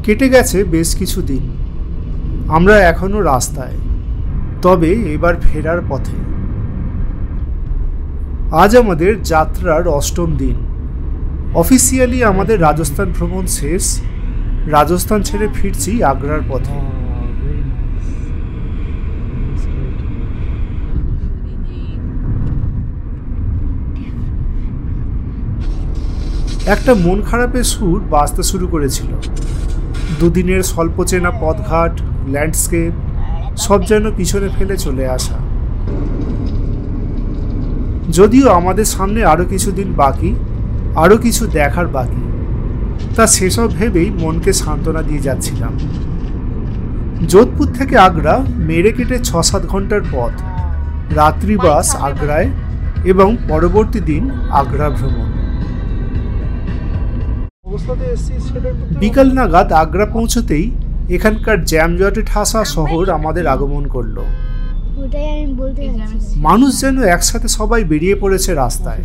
কেটে গেছে বেশ কিছু দিন, আমরা এখনো রাস্তায়, তবে এবার ফেরার পথে। আজ আমাদের যাত্রার ৮ম দিন। অফিসিয়ালি আমাদের রাজস্থান ভ্রমণ শেষ। রাজস্থান ছেড়ে ফিরছি আগ্রার পথে। একটা মন খারাপের সুর বাজতে শুরু করেছিল। দুদিনের স্বল্প চেনা পথঘাট, ল্যান্ডস্কেপ সব যেন পিছনে ফেলে চলে আসা। যদিও আমাদের সামনে আরও কিছুদিন বাকি, আরও কিছু দেখার বাকি, তা সেসব ভেবেই মনকে সান্ত্বনা দিয়ে যাচ্ছিলাম। যোধপুর থেকে আগ্রা মেরে কেটে ৬-৭ ঘন্টার পথ, রাত্রি বাস আগ্রায় এবং পরবর্তী দিন আগ্রা ভ্রমণ। বিকাল নাগাদ আগ্রা পৌঁছতেই এখানকার জ্যামজটে ঠাসা শহর আমাদের আগমন করল। মানুষ যেন একসাথে সবাই বেরিয়ে পড়েছে রাস্তায়।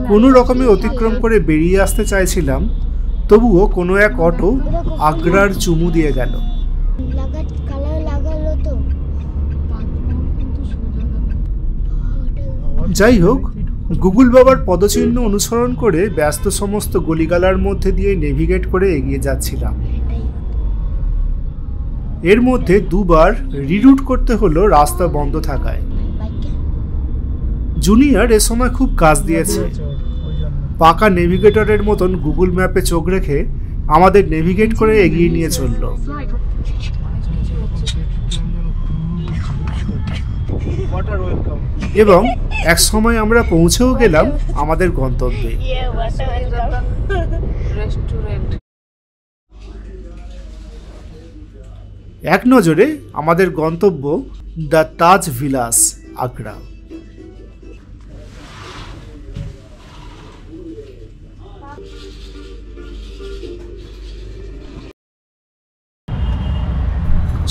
কোনো রকমে অতিক্রম করে বেরিয়ে আসতে চাইছিলাম, তবুও কোনো এক অটো আগ্রার চুমু দিয়ে গেল। যাই হোক, গুগল বাবার পদচিহ্ন অনুসরণ করে ব্যস্ত সমস্ত গলিগালার মধ্যে দিয়ে নেভিগেট করে এগিয়ে যাচ্ছিলাম। এর মধ্যে দুবার রিরুট করতে হলো রাস্তা বন্ধ থাকায়। জুনিয়র এ সময় খুব কাজ দিয়েছে। পাকা নেভিগেটরের মতন গুগল ম্যাপে চোখ রেখে আমাদের নেভিগেট করে এগিয়ে নিয়ে চলল। এবং এক সময় আমরা পৌঁছেও গেলাম আমাদের গন্তব্যে। এক নজরে আমাদের গন্তব্য দ্য তাজ ভিলাস, আগ্রা।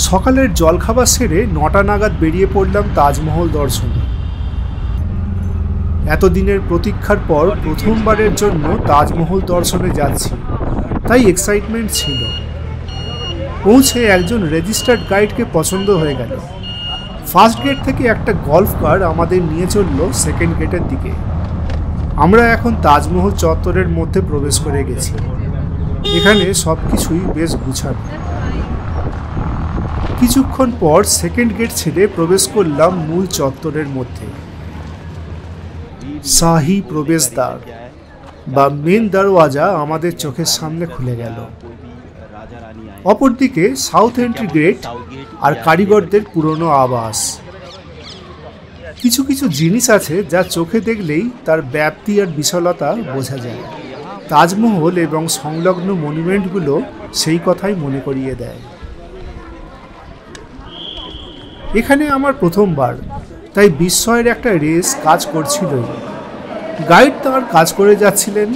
সকালের জলখাবার সেরে ৯টা নাগাদ বেরিয়ে পড়লাম তাজমহল দর্শনে। এতদিনের প্রতীক্ষার পর প্রথমবারের জন্য তাজমহল দর্শনে যাচ্ছি, তাই এক্সাইটমেন্ট ছিল। পৌঁছে একজন রেজিস্টার্ড গাইডকে পছন্দ হয়ে গেল। ফার্স্ট গেট থেকে একটা গল্ফ কার আমাদের নিয়ে চলল সেকেন্ড গেটের দিকে। আমরা এখন তাজমহল চত্বরের মধ্যে প্রবেশ করে গেছি। এখানে সব কিছুই বেশ গুছানো। কিছুক্ষণ পর সেকেন্ড গেট ছেড়ে প্রবেশ করলাম মূল চত্বরের মধ্যে। শাহী প্রবেশদ্বার বা মেন দরওয়াজা আমাদের চোখের সামনে খুলে গেল। অপরদিকে সাউথ এন্ট্রি গেট আর কারিগরদের পুরনো আবাস। কিছু কিছু জিনিস আছে যা চোখে দেখলেই তার ব্যাপ্তি আর বিশালতা বোঝা যায়। তাজমহল এবং সংলগ্ন মনুমেন্টগুলো সেই কথাই মনে করিয়ে দেয়। এখানে আমার প্রথমবার, তাই বিস্ময়ের একটা রেস কাজ করছিলই। গাইড তার কাজ করে যাচ্ছিলেন,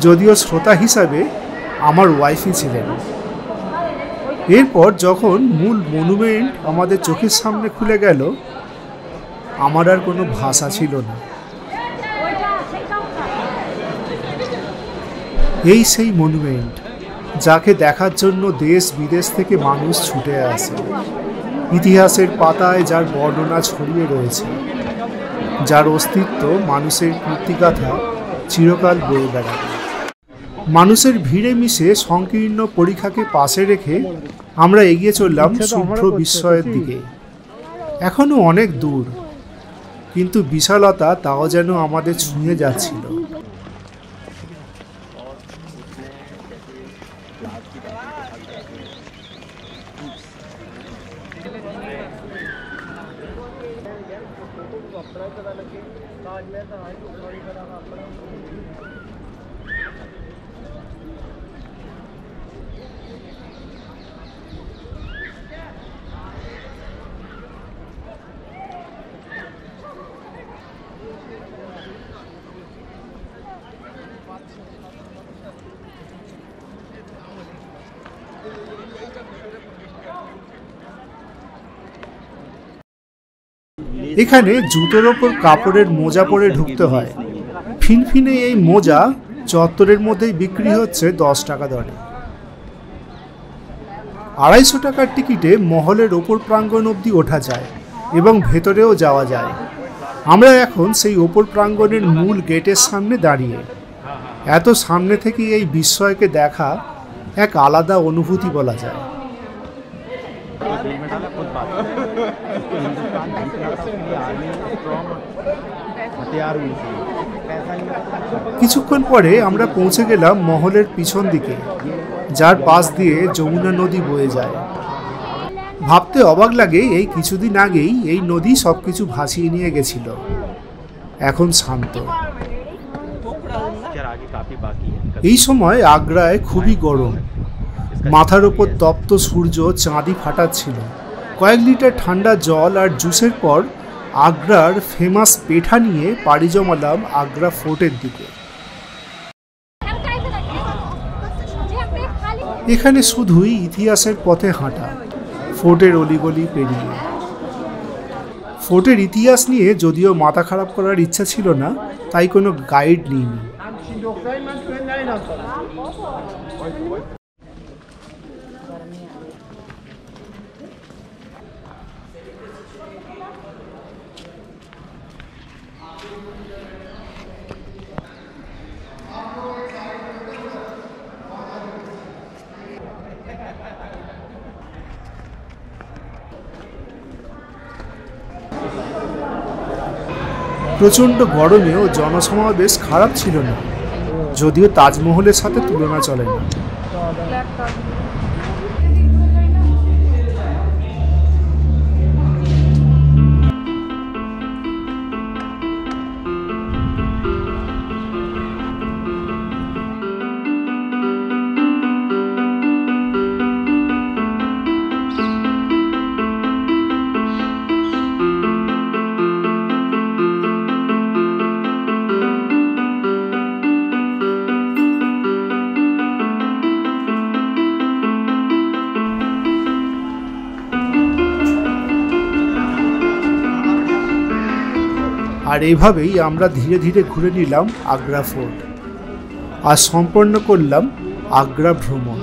যদিও শ্রোতা হিসাবে আমার ওয়াইফই ছিলেন। এরপর যখন মূল মনুমেন্ট আমাদের চোখের সামনে খুলে গেল, আমার আর কোনো ভাষা ছিল না। এই সেই মনুমেন্ট যাকে দেখার জন্য দেশ বিদেশ থেকে মানুষ ছুটে আসে। ইতিহাসের পাতায় যার বর্ণনা ছড়িয়ে রয়েছে, যার অস্তিত্ব মানুষের কীর্তিগাথা চিরকাল বয়ে বেড়াবে। মানুষের ভিড়ে মিশে সংকীর্ণ পরিখাকে পাশে রেখে আমরা এগিয়ে চললাম শুভ্র বিস্ময়ের দিকে। এখনো অনেক দূর, কিন্তু বিশালতা তাও যেন আমাদের ছুঁয়ে যাচ্ছিল। এখানে জুতোর ওপর কাপড়ের মোজা পরে ঢুকতে হয়। ফিনফিনে এই মোজা চত্বরের মধ্যেই বিক্রি হচ্ছে 10 টাকা দরে। 250 টাকার টিকিটে মহলের ওপর প্রাঙ্গণ অবধি ওঠা যায় এবং ভেতরেও যাওয়া যায়। আমরা এখন সেই ওপর প্রাঙ্গণের মূল গেটের সামনে দাঁড়িয়ে। এত সামনে থেকে এই বিস্ময়কে দেখা এক আলাদা অনুভূতি বলা যায়। কিছুক্ষণ পরে আমরা পৌঁছে গেলাম মহলের পিছন দিকে, যার পাশ দিয়ে যমুনা নদী বয়ে যায়। ভাবতে অবাক লাগে এই কিছুদিন আগেই এই নদী সবকিছু ভাসিয়ে নিয়ে গেছিল। এখন শান্ত। এই সময় আগ্রায় খুবই গরম। মাথার ওপর তপ্ত সূর্য চাঁদি ফাটাচ্ছিল। কয়েক লিটার ঠান্ডা জল আর জুসের পর আগ্রার ফেমাস পেঠা নিয়ে পাড়ি জমালাম আগ্রা ফোর্টের দিকে। এখানে শুধুই ইতিহাসের পথে হাঁটা, ফোর্টের অলিগলি পেরিয়ে। ফোর্টের ইতিহাস নিয়ে যদিও মাথা খারাপ করার ইচ্ছা ছিল না, তাই কোনো গাইড নিইনি। প্রচণ্ড গরমেও জনসমাবেশ খারাপ ছিল না, যদিও তাজমহলের সাথে তুলনা চলে না। আর এইভাবেই আমরা ধীরে ধীরে ঘুরে নিলাম আগ্রা ফোর্ট আর সম্পন্ন করলাম আগ্রা ভ্রমণ।